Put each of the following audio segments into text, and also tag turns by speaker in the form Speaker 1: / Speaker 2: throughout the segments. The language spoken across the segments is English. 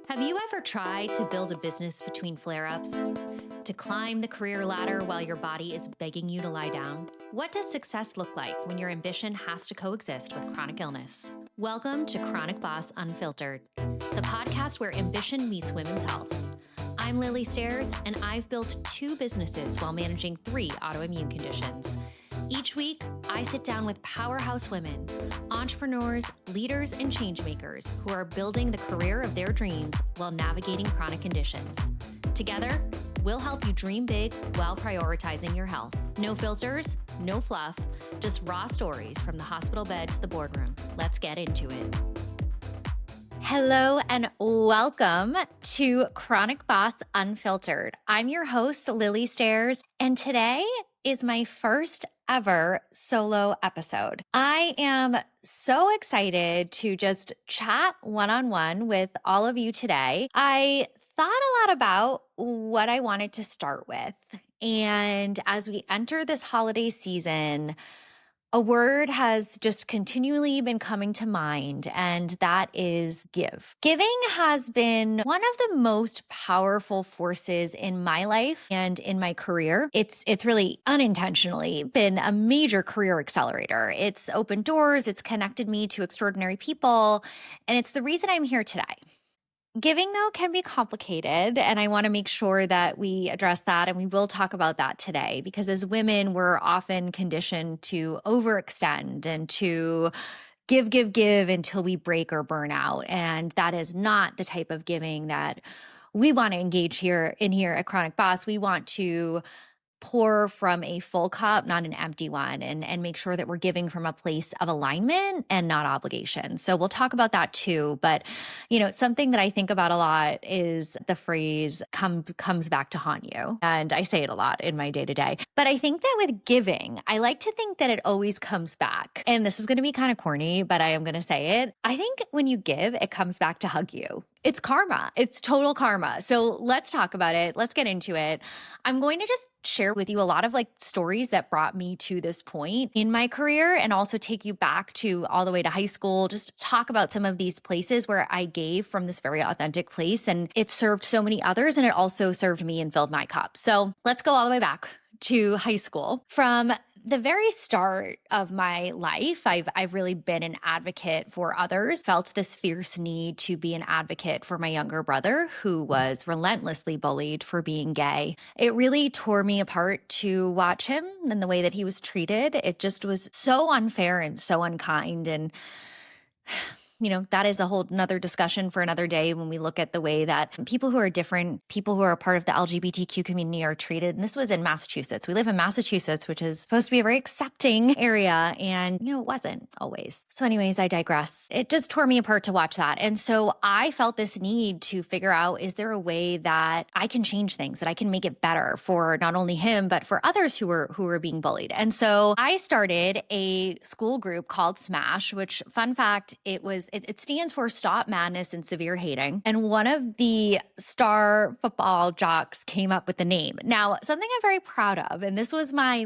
Speaker 1: Have you ever tried to build a business between flare ups? To climb the career ladder while your body is begging you to lie down? What does success look like when your ambition has to coexist with chronic illness? Welcome to Chronic Boss Unfiltered, the podcast where ambition meets women's health. I'm Lily Stairs, and I've built 2 businesses while managing 3 autoimmune conditions. Each week, I sit down with powerhouse women, entrepreneurs, leaders, and changemakers who are building the career of their dreams while navigating chronic conditions. Together, we'll help you dream big while prioritizing your health. No filters, no fluff, just raw stories from the hospital bed to the boardroom. Let's get into it. Hello and welcome to Chronic Boss Unfiltered. I'm your host, Lily Stairs, and today is my first ever solo episode. I am so excited to just chat one-on-one with all of you today. I thought a lot about what I wanted to start with. And as we enter this holiday season, a word has just continually been coming to mind, and that is give. Giving has been one of the most powerful forces in my life and in my career. It's really unintentionally been a major career accelerator. It's opened doors, it's connected me to extraordinary people, and it's the reason I'm here today. Giving, though, can be complicated, and I want to make sure that we address that, and we will talk about that today, because as women, we're often conditioned to overextend and to give until we break or burn out, and that is not the type of giving that we want to engage here at Chronic Boss. We want to pour from a full cup, not an empty one, and make sure that we're giving from a place of alignment and not obligation. So we'll talk about that too. But, something that I think about a lot is the phrase comes back to haunt you. And I say it a lot in my day to day. But I think that with giving, I like to think that it always comes back. And this is going to be kind of corny, but I am going to say it. I think when you give, it comes back to hug you. It's karma. It's total karma. So let's talk about it. Let's get into it. I'm going to just share with you a lot of stories that brought me to this point in my career, and also take you back to all the way to high school, just talk about some of these places where I gave from this very authentic place, and it served so many others, and it also served me and filled my cup. So let's go all the way back to high school. From the very start of my life, I've really been an advocate for others, felt this fierce need to be an advocate for my younger brother, who was relentlessly bullied for being gay. It really tore me apart to watch him and the way that he was treated. It just was so unfair and so unkind. And that is a whole nother discussion for another day when we look at the way that people who are different, people who are a part of the LGBTQ community are treated. And this was in Massachusetts. We live in Massachusetts, which is supposed to be a very accepting area. And, it wasn't always. So anyways, I digress. It just tore me apart to watch that. And so I felt this need to figure out, is there a way that I can change things, that I can make it better for not only him, but for others who were being bullied? And so I started a school group called SMASH, which, fun fact, it stands for Stop Madness and Severe Hating. And one of the star football jocks came up with the name. Now, something I'm very proud of, and this was my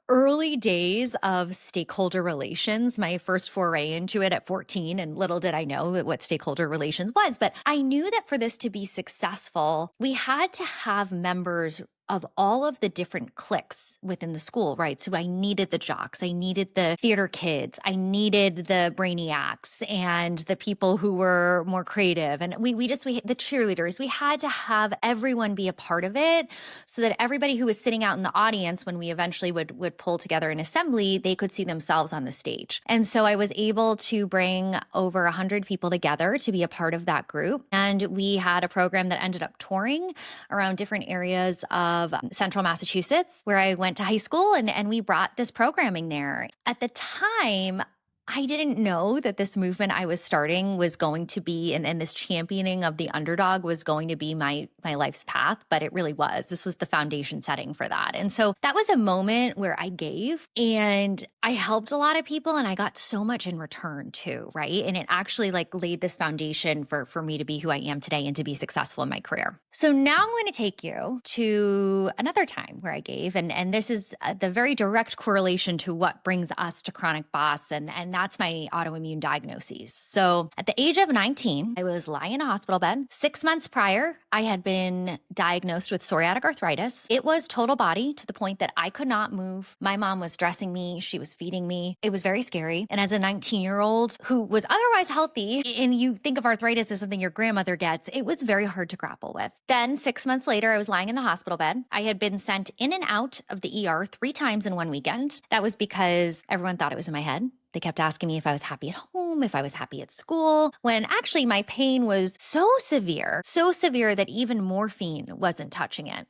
Speaker 1: early days of stakeholder relations, my first foray into it at 14, and little did I know what stakeholder relations was. But I knew that for this to be successful, we had to have members of all of the different cliques within the school, right? So I needed the jocks, I needed the theater kids, I needed the brainiacs and the people who were more creative. And we the cheerleaders, we had to have everyone be a part of it so that everybody who was sitting out in the audience, when we eventually would pull together an assembly, they could see themselves on the stage. And so I was able to bring over 100 people together to be a part of that group. And we had a program that ended up touring around different areas of central Massachusetts, where I went to high school, and we brought this programming there. At the time, I didn't know that this movement I was starting was going to be, and this championing of the underdog was going to be my life's path, but it really was. This was the foundation setting for that. And so that was a moment where I gave, and I helped a lot of people, and I got so much in return too, right? And it actually laid this foundation for me to be who I am today and to be successful in my career. So now I'm going to take you to another time where I gave, and this is the very direct correlation to what brings us to Chronic Boss, and that's my autoimmune diagnoses. So at the age of 19, I was lying in a hospital bed. 6 months prior, I had been diagnosed with psoriatic arthritis. It was total body to the point that I could not move. My mom was dressing me. She was feeding me. It was very scary. And as a 19-year-old who was otherwise healthy, and you think of arthritis as something your grandmother gets, it was very hard to grapple with. Then 6 months later, I was lying in the hospital bed. I had been sent in and out of the ER 3 times in one weekend. That was because everyone thought it was in my head. They kept asking me if I was happy at home, if I was happy at school, when actually my pain was so severe that even morphine wasn't touching it.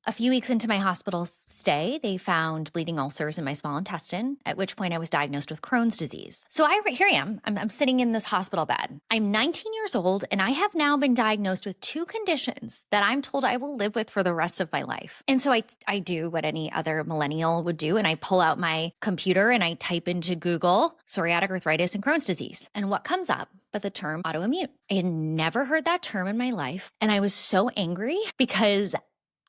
Speaker 1: A few weeks into my hospital stay, they found bleeding ulcers in my small intestine, at which point I was diagnosed with Crohn's disease. So here I am. I'm sitting in this hospital bed. I'm 19 years old, and I have now been diagnosed with 2 conditions that I'm told I will live with for the rest of my life. And so I do what any other millennial would do, and I pull out my computer and I type into Google psoriatic arthritis and Crohn's disease. And what comes up but the term autoimmune? I had never heard that term in my life, and I was so angry because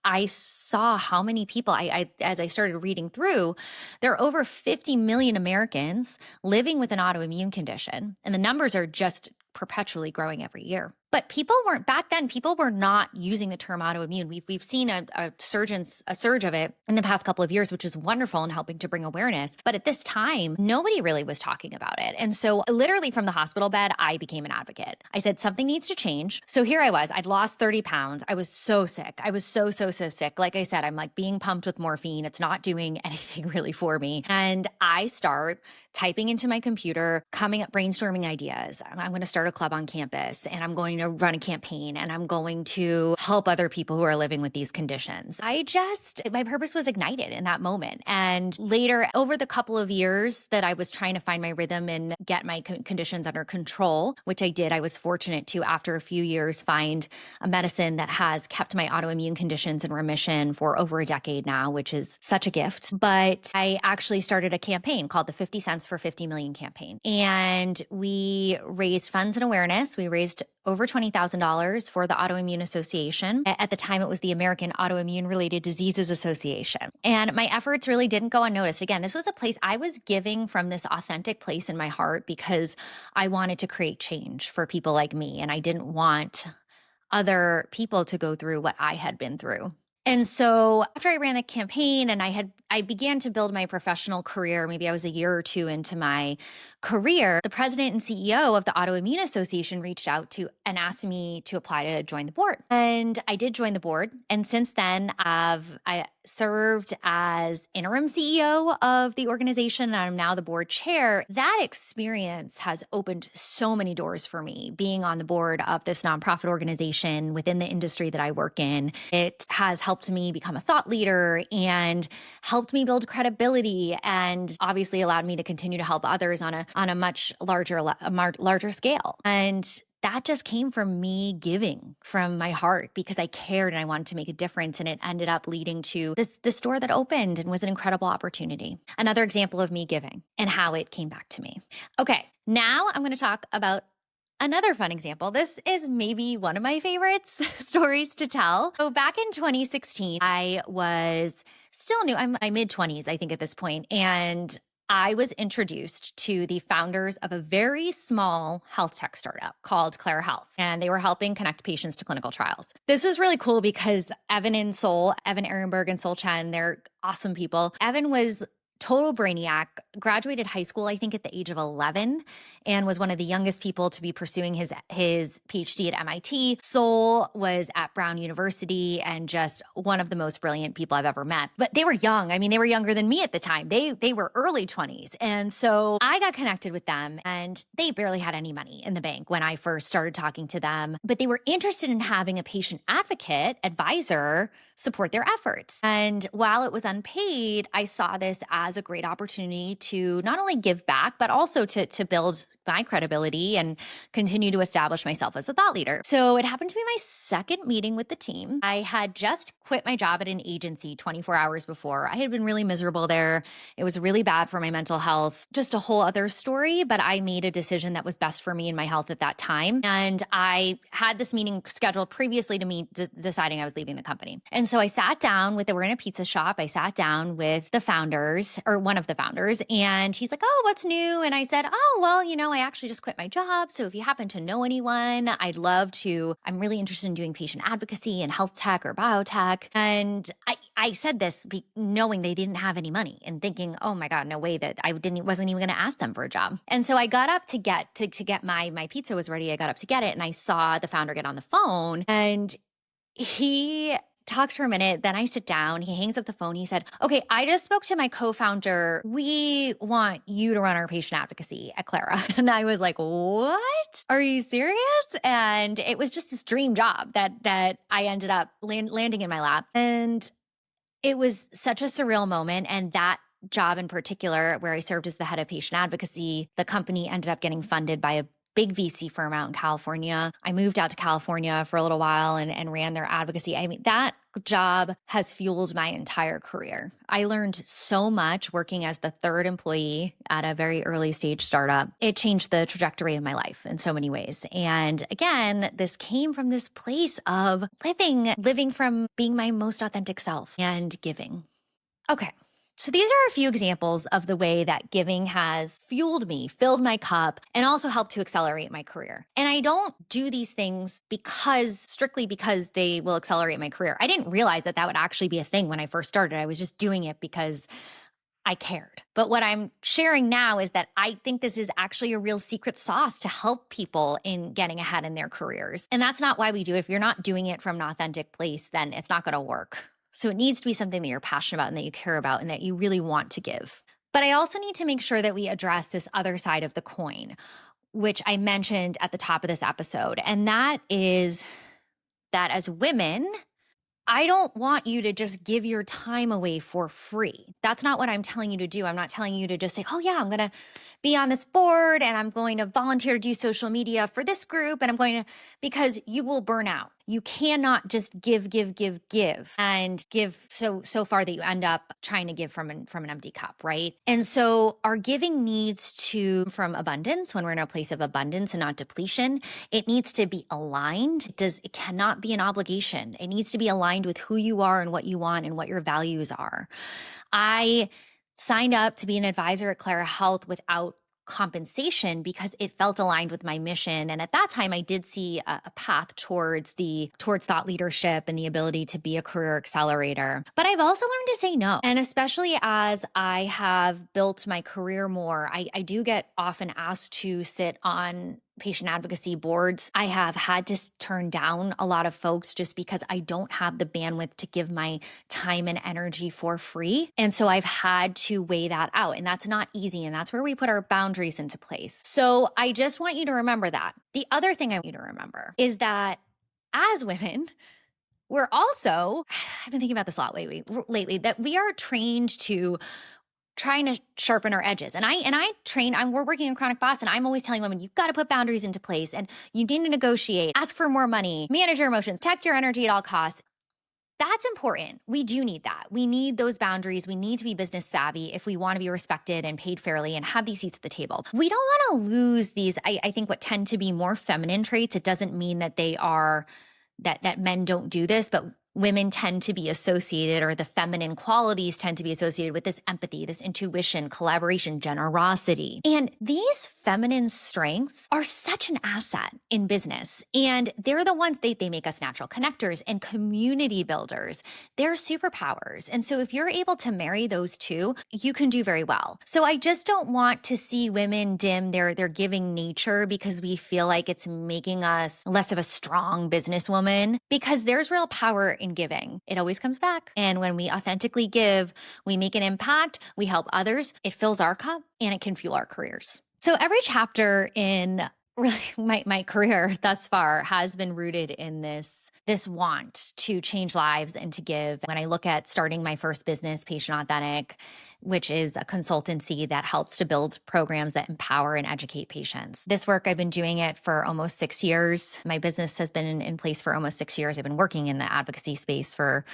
Speaker 1: I saw how many people, as I started reading through, there are over 50 million Americans living with an autoimmune condition, and the numbers are just perpetually growing every year. But people weren't, back then, people were not using the term autoimmune. We've seen a surge of it in the past couple of years, which is wonderful in helping to bring awareness. But at this time, nobody really was talking about it. And so literally from the hospital bed, I became an advocate. I said, something needs to change. So here I was, I'd lost 30 pounds. I was so sick. I was so sick. Like I said, I'm like being pumped with morphine. It's not doing anything really for me. And I start typing into my computer, coming up, brainstorming ideas. I'm going to start a club on campus, and I'm going to run a campaign, and I'm going to help other people who are living with these conditions. My purpose was ignited in that moment. And later, over the couple of years that I was trying to find my rhythm and get my conditions under control, which I did, I was fortunate to, after a few years, find a medicine that has kept my autoimmune conditions in remission for over a decade now, which is such a gift. But I actually started a campaign called the 50 Cents for 50 Million campaign. And we raised funds and awareness. We raised over $20,000 for the Autoimmune Association. At the time, it was the American Autoimmune Related Diseases Association. And my efforts really didn't go unnoticed. Again, this was a place I was giving from this authentic place in my heart because I wanted to create change for people like me. And I didn't want other people to go through what I had been through. And so after I ran the campaign and I began to build my professional career, maybe I was a year or 2 into my career, the president and CEO of the Autoimmune Association reached out to and asked me to apply to join the board. And I did join the board. And since then, I served as interim CEO of the organization, and I'm now the board chair. That experience has opened so many doors for me, being on the board of this nonprofit organization within the industry that I work in. It has helped me become a thought leader and helped me build credibility, and obviously allowed me to continue to help others on a much larger scale. And that just came from me giving from my heart because I cared and I wanted to make a difference. And it ended up leading to this door that opened and was an incredible opportunity. Another example of me giving and how it came back to me. Okay, now I'm going to talk about another fun example. This is maybe one of my favorites stories to tell. So back in 2016, I was still new. I'm in my mid-20s, I think, at this point. And I was introduced to the founders of a very small health tech startup called Clara Health, and they were helping connect patients to clinical trials. This was really cool because Evan Ehrenberg and Sol Chen, they're awesome people. Evan was total brainiac, graduated high school, I think, at the age of 11, and was one of the youngest people to be pursuing his PhD at MIT. Sol was at Brown University and just one of the most brilliant people I've ever met. But they were young. I mean, they were younger than me at the time. They were early 20s. And so I got connected with them, and they barely had any money in the bank when I first started talking to them. But they were interested in having a patient advocate advisor support their efforts. And while it was unpaid, I saw this as a great opportunity to not only give back, but also to build my credibility and continue to establish myself as a thought leader. So it happened to be my second meeting with the team. I had just quit my job at an agency 24 hours before. I had been really miserable there. It was really bad for my mental health, just a whole other story. But I made a decision that was best for me and my health at that time. And I had this meeting scheduled previously to me deciding I was leaving the company. And so I sat down we're in a pizza shop. I sat down with the founders, or one of the founders, and he's like, "Oh, what's new?" And I said, "Oh, well, I actually just quit my job. So if you happen to know anyone, I'd love to. I'm really interested in doing patient advocacy and health tech or biotech." And I said this knowing they didn't have any money and thinking, "Oh my God, no way that wasn't even going to ask them for a job." And so I got up to get my pizza was ready. I got up to get it, and I saw the founder get on the phone, and he talks for a minute. Then I sit down. He hangs up the phone. He said, "Okay, I just spoke to my co-founder. We want you to run our patient advocacy at Clara." And I was like, "What? Are you serious?" And it was just this dream job that I ended up landing in my lap. And it was such a surreal moment. And that job in particular, where I served as the head of patient advocacy, the company ended up getting funded by a big VC firm out in California. I moved out to California for a little while and ran their advocacy. I mean, that job has fueled my entire career. I learned so much working as the third employee at a very early stage startup. It changed the trajectory of my life in so many ways. And again, this came from this place of living from being my most authentic self and giving. Okay. So these are a few examples of the way that giving has fueled me, filled my cup, and also helped to accelerate my career. And I don't do these things strictly because they will accelerate my career. I didn't realize that would actually be a thing when I first started. I was just doing it because I cared. But what I'm sharing now is that I think this is actually a real secret sauce to help people in getting ahead in their careers. And that's not why we do it. If you're not doing it from an authentic place, then it's not going to work. So it needs to be something that you're passionate about and that you care about and that you really want to give. But I also need to make sure that we address this other side of the coin, which I mentioned at the top of this episode. And that is that as women, I don't want you to just give your time away for free. That's not what I'm telling you to do. I'm not telling you to just say, "Oh yeah, I'm going to be on this board and I'm going to volunteer to do social media for this group because you will burn out. You cannot just give and give so far that you end up trying to give from an empty cup, right? And so our giving needs to from abundance when we're in a place of abundance and not depletion. It needs to be aligned. It cannot be an obligation. It needs to be aligned with who you are and what you want and what your values are. I signed up to be an advisor at Clara Health without compensation because it felt aligned with my mission. And at that time, I did see a path towards thought leadership and the ability to be a career accelerator. But I've also learned to say no. And especially as I have built my career more, I do get often asked to sit on patient advocacy boards. I have had to turn down a lot of folks just because I don't have the bandwidth to give my time and energy for free. And so I've had to weigh that out. And that's not easy. And that's where we put our boundaries into place. So I just want you to remember that. The other thing I want you to remember is that as women, we're also, I've been thinking about this a lot lately, that we are trained to trying to sharpen our edges. And we're working in Chronic Boss, and I'm always telling women, you've got to put boundaries into place and you need to negotiate, ask for more money, manage your emotions, protect your energy at all costs. That's important. We do need that. We need those boundaries. We need to be business savvy if we want to be respected and paid fairly and have these seats at the table. We don't want to lose these, I think, what tend to be more feminine traits. It doesn't mean that they are, that men don't do this, but women tend to be associated, or the feminine qualities tend to be associated with this empathy, this intuition, collaboration, generosity. And these feminine strengths are such an asset in business. And they're the ones they make us natural connectors and community builders. They're superpowers. And so if you're able to marry those two, you can do very well. So I just don't want to see women dim their giving nature because we feel like it's making us less of a strong businesswoman, because there's real power in giving. It always comes back. And when we authentically give, we make an impact, we help others, it fills our cup and it can fuel our careers. So every chapter in really my career thus far has been rooted in this want to change lives and to give. When I look at starting my first business, Patient Authentic, which is a consultancy that helps to build programs that empower and educate patients. This work, I've been doing it for almost 6 years. My business has been in place for almost 6 years. I've been working in the advocacy space for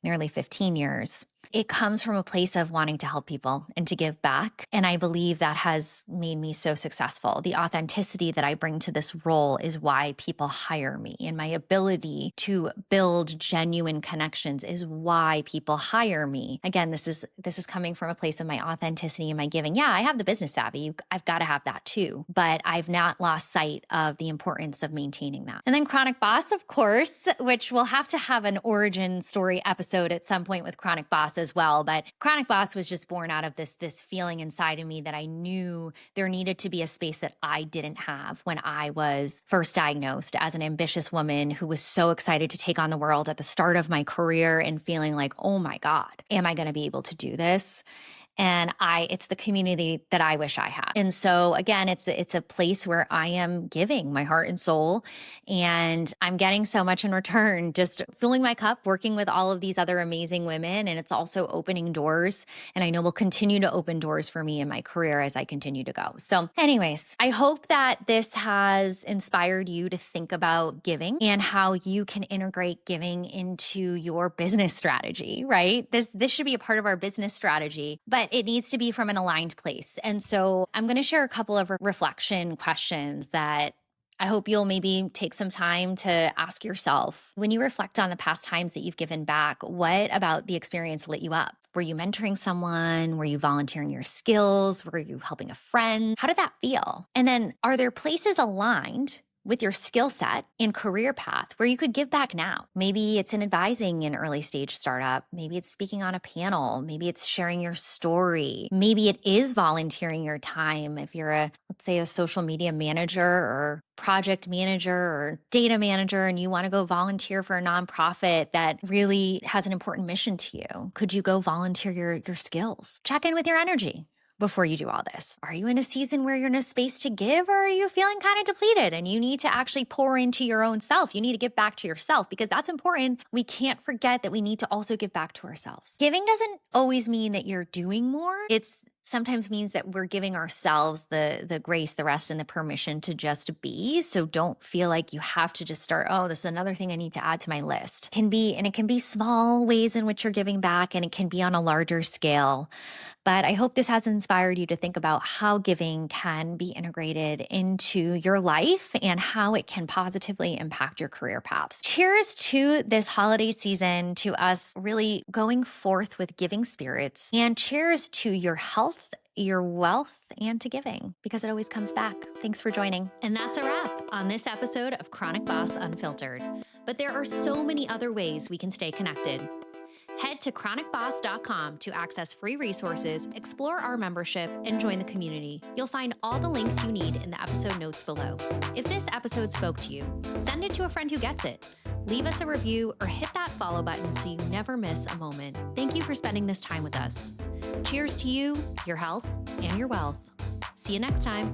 Speaker 1: nearly 15 years. It comes from a place of wanting to help people and to give back. And I believe that has made me so successful. The authenticity that I bring to this role is why people hire me. And my ability to build genuine connections is why people hire me. Again, this is coming from a place of my authenticity and my giving. Yeah, I have the business savvy. I've got to have that too. But I've not lost sight of the importance of maintaining that. And then Chronic Boss, of course, which we'll have to have an origin story episode at some point with Chronic Boss as well. But Chronic Boss was just born out of this feeling inside of me that I knew there needed to be a space that I didn't have when I was first diagnosed as an ambitious woman who was so excited to take on the world at the start of my career and feeling like, oh my God, am I going to be able to do this? And it's the community that I wish I had. And so again, it's a place where I am giving my heart and soul, and I'm getting so much in return, just filling my cup, working with all of these other amazing women. And it's also opening doors. And I know will continue to open doors for me in my career as I continue to go. So anyways, I hope that this has inspired you to think about giving and how you can integrate giving into your business strategy, right? This should be a part of our business strategy, but it needs to be from an aligned place. And so I'm going to share a couple of reflection questions that I hope you'll maybe take some time to ask yourself. When you reflect on the past times that you've given back, what about the experience lit you up? Were you mentoring someone? Were you volunteering your skills? Were you helping a friend? How did that feel? And then are there places aligned with your skill set and career path where you could give back now? Maybe it's in advising an early stage startup. Maybe it's speaking on a panel. Maybe it's sharing your story. Maybe it is volunteering your time. If you're let's say a social media manager or project manager or data manager, and you want to go volunteer for a nonprofit that really has an important mission to you, could you go volunteer your skills? Check in with your energy before you do all this. Are you in a season where you're in a space to give, or are you feeling kind of depleted and you need to actually pour into your own self? You need to give back to yourself because that's important. We can't forget that we need to also give back to ourselves. Giving doesn't always mean that you're doing more. It's sometimes means that we're giving ourselves the grace, the rest, and the permission to just be. So don't feel like you have to just start, oh, this is another thing I need to add to my list. It can be small ways in which you're giving back, and it can be on a larger scale. But I hope this has inspired you to think about how giving can be integrated into your life and how it can positively impact your career paths. Cheers to this holiday season, to us really going forth with giving spirits, and cheers to your health, your wealth, and to giving, because it always comes back. Thanks for joining. And that's a wrap on this episode of Chronic Boss Unfiltered. But there are so many other ways we can stay connected. Head to chronicboss.com to access free resources, explore our membership, and join the community. You'll find all the links you need in the episode notes below. If this episode spoke to you, send it to a friend who gets it. Leave us a review or hit that follow button so you never miss a moment. Thank you for spending this time with us. Cheers to you, your health, and your wealth. See you next time.